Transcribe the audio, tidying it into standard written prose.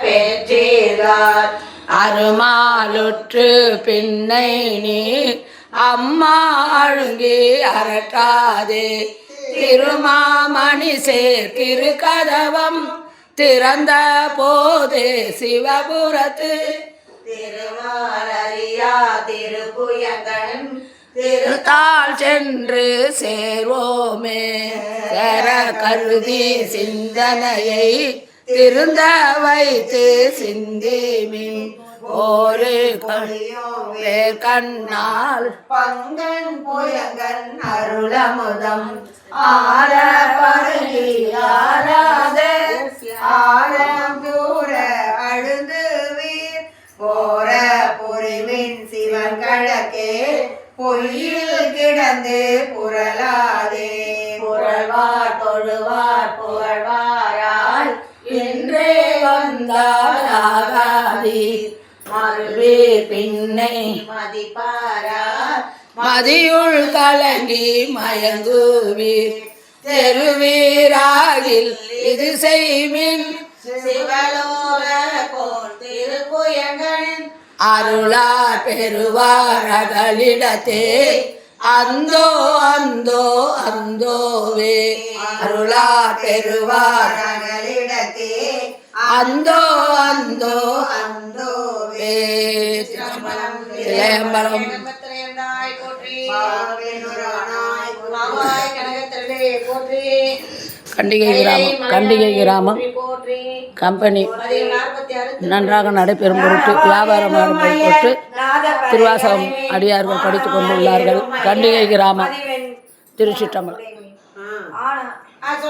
பெற்றீர்கள் அருமாலுற்று பின்னை நீ அம்மா அழுங்கி அரட்டாதே திருமாமணி சேர் திருக்கதவம் திறந்த போதே சிவபுரத்து திருமாலரியா திருப்புயங்கன் திருத்தாள் சென்று சேர்வோமே சேர கருதி சிந்தனையை திருந்த வைத்து சிந்திமின் ஒரு கண்ணால் பங்கன் புயங்கன் அருளமுதம் ஆர பருகி ஆராத ஆரம் தூர அழுது வீர் போர புரிவின் சிவன் கழக்கே பொய்யில் கிடந்து புரளாதே புரள்வார் தொழுவார் புகழ்வாரால் இன்றே வந்தாராகாதி மறுவே பின்னை மதிப்பாரார் மதியுள் கலங்கி மயங்குவீர் தெருவீராகில் இது செய்மின் சிவலோக போல் திருப்புயங்கன் அருளா பெறுவார் அகலிடத்தே அந்தோ அந்தோ அந்தோவே அருளா பெறுவார் அகலிடத்தே அந்தோ அந்தோ அந்தோவே சிலம்பரம் கண்டிகை கிராமம் கம்பெனி நன்றாக நடைபெறும் பொருட்டு வியாபாரம் பொருட்டு திருவாசகம் அடியார்கள் படித்துக் கொண்டுள்ளார்கள். கண்டிகை கிராமம் திருச்சிற்றம்பலம்.